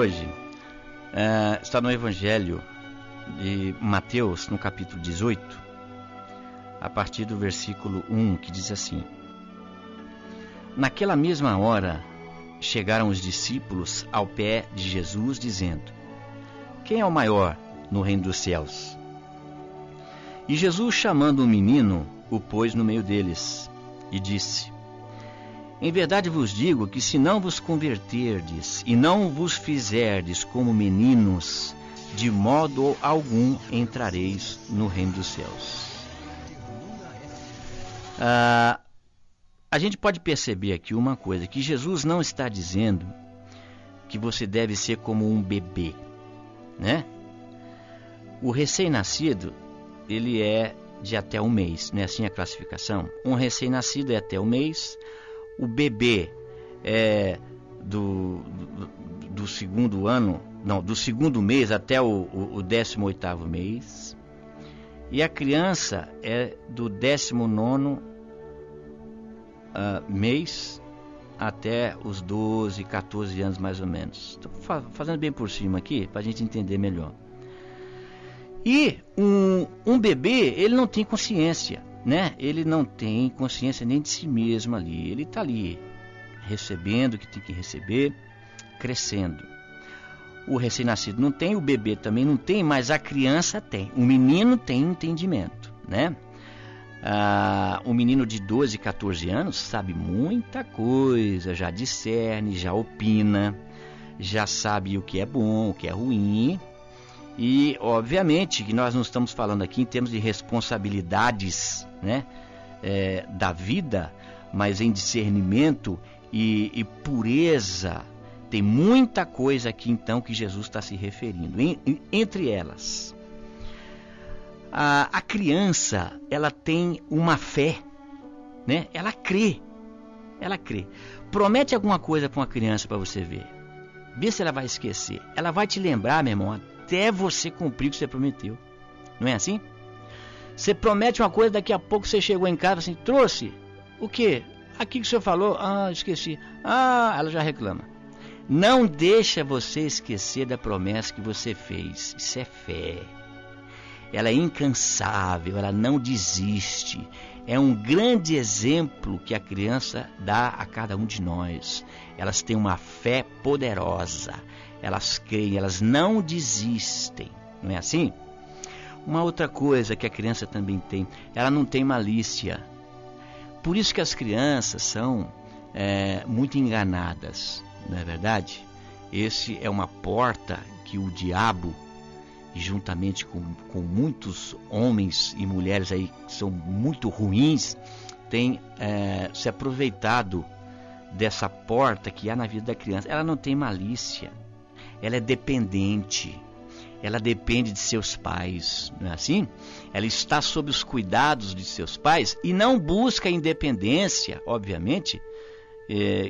hoje está no Evangelho de Mateus, no capítulo 18, a partir do versículo 1, que diz assim: Naquela mesma hora chegaram os discípulos ao pé de Jesus, dizendo: Quem é o maior no reino dos céus? E Jesus, chamando um menino, o pôs no meio deles e disse: Em verdade vos digo que se não vos converterdes e não vos fizerdes como meninos, de modo algum entrareis no reino dos céus. A gente pode perceber aqui uma coisa, que Jesus não está dizendo que você deve ser como um bebê, né? O recém-nascido, ele é de até um mês, não é assim a classificação? Um recém-nascido é até um mês, o bebê é do segundo ano, não, do segundo mês até o 18º mês, e a criança é do 19º mês até os 12, 14 anos mais ou menos. Estou fazendo bem por cima aqui para a gente entender melhor. E um bebê, ele não tem consciência, né? Ele não tem consciência nem de si mesmo ali. Ele está ali recebendo o que tem que receber, crescendo. O recém-nascido não tem, o bebê também não tem, mas a criança tem. O menino tem entendimento, né? Um menino de 12, 14 anos sabe muita coisa, já discerne, já opina, já sabe o que é bom, o que é ruim. E obviamente que nós não estamos falando aqui em termos de responsabilidades, né, da vida, mas em discernimento e pureza. Tem muita coisa aqui então que Jesus está se referindo. Entre elas, a criança, ela tem uma fé, né? Ela crê. Promete alguma coisa para uma criança para você ver. Vê se ela vai esquecer. Ela vai te lembrar, meu irmão, até você cumprir o que você prometeu. Não é assim? Você promete uma coisa, daqui a pouco você chegou em casa assim, trouxe o quê? Aqui que o senhor falou, esqueci. Ela já reclama. Não deixa você esquecer da promessa que você fez. Isso é fé. Ela é incansável, ela não desiste. É um grande exemplo que a criança dá a cada um de nós. Elas têm uma fé poderosa. Elas creem, elas não desistem. Não é assim? Uma outra coisa que a criança também tem, ela não tem malícia. Por isso que as crianças são muito enganadas, não é verdade? Esse é uma porta que o diabo, juntamente com muitos homens e mulheres aí que são muito ruins, tem se aproveitado dessa porta que há na vida da criança. Ela não tem malícia, ela é dependente, ela depende de seus pais, não é assim? Ela está sob os cuidados de seus pais e não busca a independência, obviamente,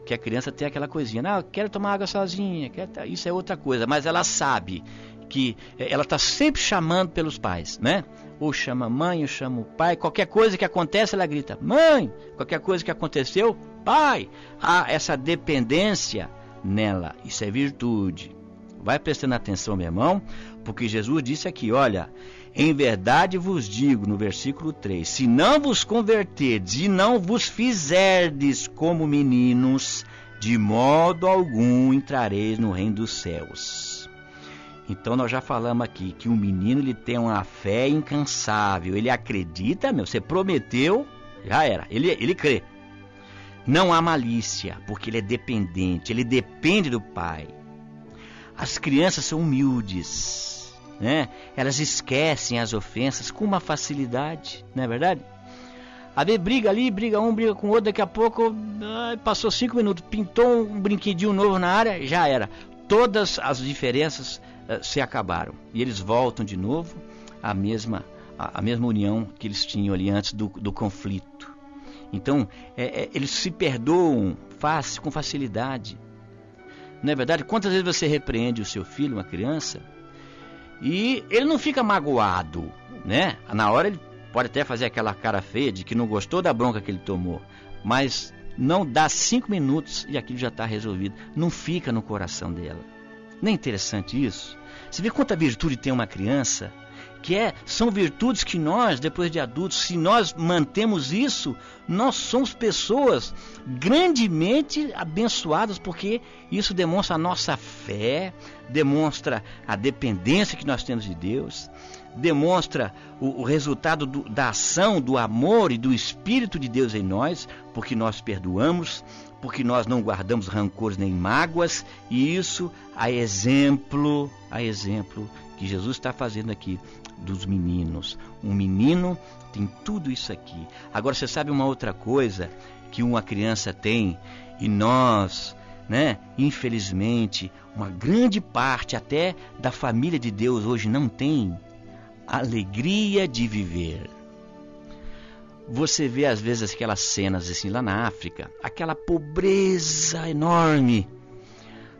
que a criança tem aquela coisinha, eu quero tomar água sozinha, isso é outra coisa, mas ela sabe que ela está sempre chamando pelos pais, né? Ou chama a mãe, ou chama o pai. Qualquer coisa que acontece, ela grita, mãe. Qualquer coisa que aconteceu, pai. Há essa dependência nela. Isso é virtude. Vai prestando atenção, meu irmão, porque Jesus disse aqui, olha, em verdade vos digo, no versículo 3, se não vos converterdes e não vos fizerdes como meninos, de modo algum entrareis no reino dos céus. Então nós já falamos aqui que o menino, ele tem uma fé incansável, ele acredita, você prometeu, já era, ele crê. Não há malícia, porque ele é dependente, ele depende do pai. As crianças são humildes, né? Elas esquecem as ofensas com uma facilidade, não é verdade? A ver, briga ali, briga um, briga com o outro, daqui a pouco passou 5 minutos, pintou um brinquedinho novo na área, já era. Todas as diferenças se acabaram e eles voltam de novo à mesma união que eles tinham ali antes do conflito. Então eles se perdoam com facilidade, não é verdade? Quantas vezes você repreende o seu filho, uma criança, e ele não fica magoado, né? Na hora ele pode até fazer aquela cara feia de que não gostou da bronca que ele tomou, mas não dá 5 minutos e aquilo já está resolvido, não fica no coração dela. Não é interessante isso? Você vê quanta virtude tem uma criança? São virtudes que nós, depois de adultos, se nós mantemos isso, nós somos pessoas grandemente abençoadas, porque isso demonstra a nossa fé, demonstra a dependência que nós temos de Deus, demonstra o resultado da ação, do amor e do Espírito de Deus em nós, porque nós perdoamos, porque nós não guardamos rancores nem mágoas, e isso a exemplo que Jesus está fazendo aqui dos meninos. Um menino tem tudo isso aqui. Agora, você sabe uma outra coisa que uma criança tem, e nós, infelizmente, uma grande parte até da família de Deus hoje não tem? Alegria de viver. Você vê às vezes aquelas cenas assim lá na África, aquela pobreza enorme,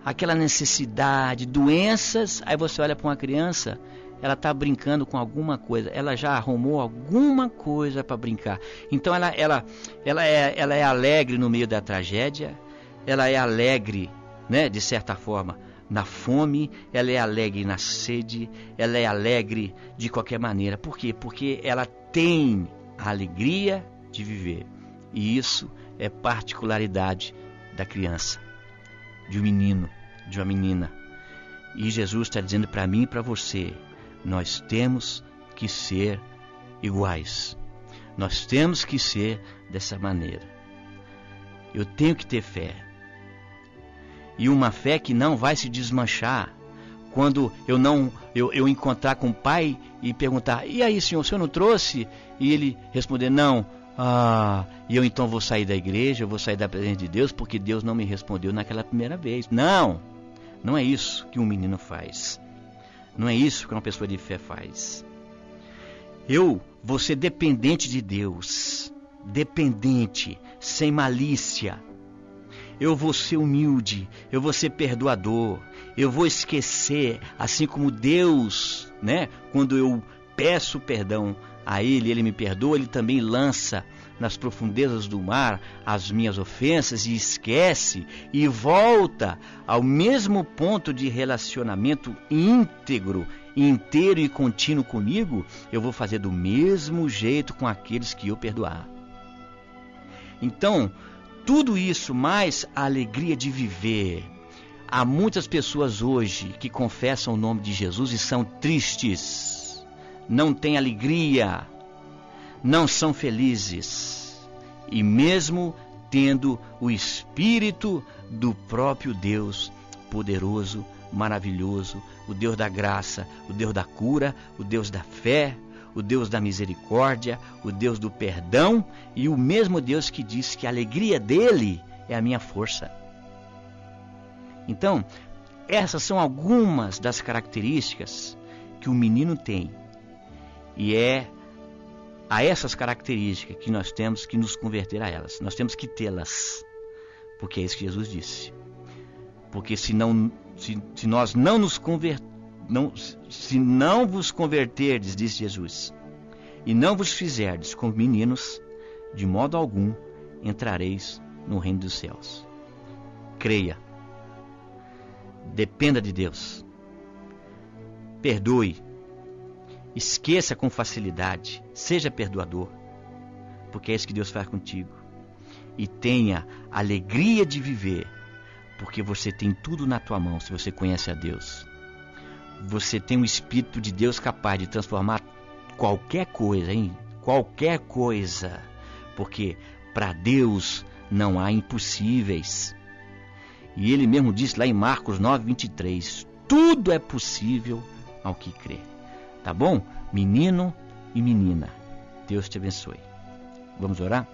aquela necessidade, doenças, aí você olha para uma criança, ela está brincando com alguma coisa, ela já arrumou alguma coisa para brincar. Então ela é alegre no meio da tragédia, ela é alegre, de certa forma, na fome, ela é alegre na sede, ela é alegre de qualquer maneira. Por quê? Porque ela tem a alegria de viver. E isso é particularidade da criança, de um menino, de uma menina. E Jesus está dizendo para mim e para você, nós temos que ser iguais. Nós temos que ser dessa maneira. Eu tenho que ter fé. E uma fé que não vai se desmanchar quando eu encontrar com o pai e perguntar, e aí senhor, o senhor não trouxe? E ele responder, não. E eu então vou sair da igreja, eu vou sair da presença de Deus, porque Deus não me respondeu naquela primeira vez. Não é isso que um menino faz. Não é isso que uma pessoa de fé faz. Eu vou ser dependente de Deus, dependente, sem malícia. Eu vou ser humilde, eu vou ser perdoador, eu vou esquecer, assim como Deus, quando eu peço perdão a Ele me perdoa, Ele também lança nas profundezas do mar as minhas ofensas e esquece e volta ao mesmo ponto de relacionamento íntegro, inteiro e contínuo comigo. Eu vou fazer do mesmo jeito com aqueles que eu perdoar. Então, tudo isso mais a alegria de viver. Há muitas pessoas hoje que confessam o nome de Jesus e são tristes, não têm alegria, não são felizes, e mesmo tendo o Espírito do próprio Deus poderoso, maravilhoso, o Deus da graça, o Deus da cura, o Deus da fé, o Deus da misericórdia, o Deus do perdão, e o mesmo Deus que diz que a alegria dele é a minha força. Então, essas são algumas das características que o menino tem, e é a essas características que nós temos que nos converter a elas. Nós temos que tê-las, porque é isso que Jesus disse. Porque se nós não nos se não vos converterdes, disse Jesus, e não vos fizerdes como meninos, de modo algum entrareis no reino dos céus. Creia, dependa de Deus, perdoe, esqueça com facilidade, seja perdoador, porque é isso que Deus faz contigo. E tenha alegria de viver, porque você tem tudo na tua mão se você conhece a Deus. Você tem o Espírito de Deus capaz de transformar qualquer coisa, qualquer coisa, porque para Deus não há impossíveis. E Ele mesmo disse lá em Marcos 9:23, tudo é possível ao que crê. Tá bom? Menino e menina, Deus te abençoe. Vamos orar?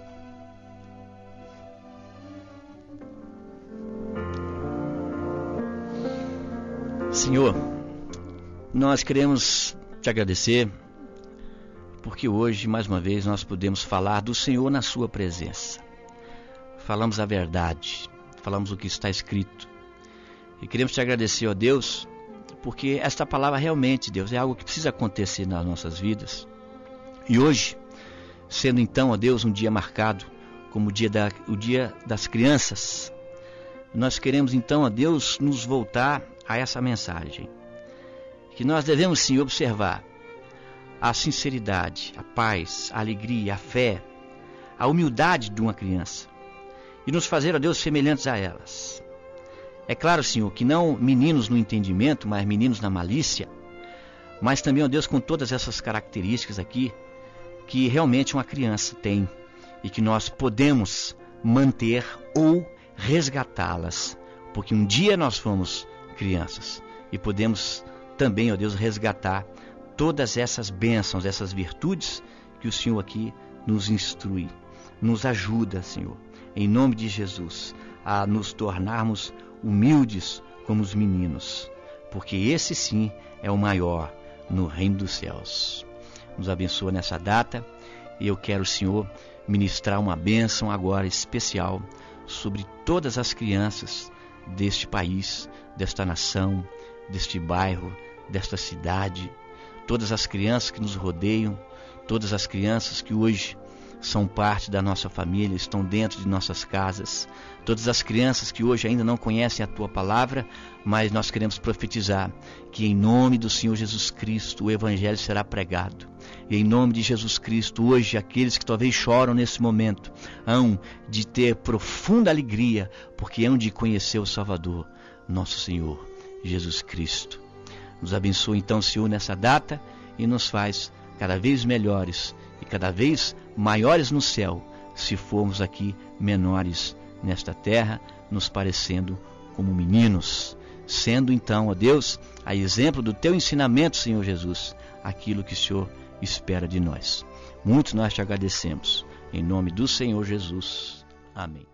Senhor, nós queremos te agradecer, porque hoje, mais uma vez, nós podemos falar do Senhor na sua presença. Falamos a verdade, falamos o que está escrito. E queremos te agradecer, ó Deus, porque esta palavra realmente, Deus, é algo que precisa acontecer nas nossas vidas. E hoje, sendo então, ó Deus, um dia marcado como o dia das crianças, nós queremos então, ó Deus, nos voltar a essa mensagem, que nós devemos sim observar a sinceridade, a paz, a alegria, a fé, a humildade de uma criança e nos fazer, ó Deus, semelhantes a elas. É claro, Senhor, que não meninos no entendimento, mas meninos na malícia, mas também, ó Deus, com todas essas características aqui que realmente uma criança tem e que nós podemos manter ou resgatá-las, porque um dia nós fomos crianças e podemos também, ó Deus, resgatar todas essas bênçãos, essas virtudes que o Senhor aqui nos instrui. Nos ajuda, Senhor, em nome de Jesus, a nos tornarmos humildes como os meninos, porque esse sim é o maior no reino dos céus. Nos abençoa nessa data e eu quero, Senhor, ministrar uma bênção agora especial sobre todas as crianças deste país, desta nação, deste bairro, desta cidade, todas as crianças que nos rodeiam, todas as crianças que hoje são parte da nossa família, estão dentro de nossas casas, todas as crianças que hoje ainda não conhecem a Tua Palavra, mas nós queremos profetizar que em nome do Senhor Jesus Cristo o Evangelho será pregado. E em nome de Jesus Cristo, hoje aqueles que talvez choram nesse momento, hão de ter profunda alegria, porque hão de conhecer o Salvador, nosso Senhor Jesus Cristo. Nos abençoa então, Senhor, nessa data e nos faz cada vez melhores e cada vez maiores no céu, se formos aqui menores nesta terra, nos parecendo como meninos, sendo então, ó Deus, a exemplo do Teu ensinamento, Senhor Jesus, aquilo que o Senhor espera de nós. Muito nós te agradecemos, em nome do Senhor Jesus. Amém.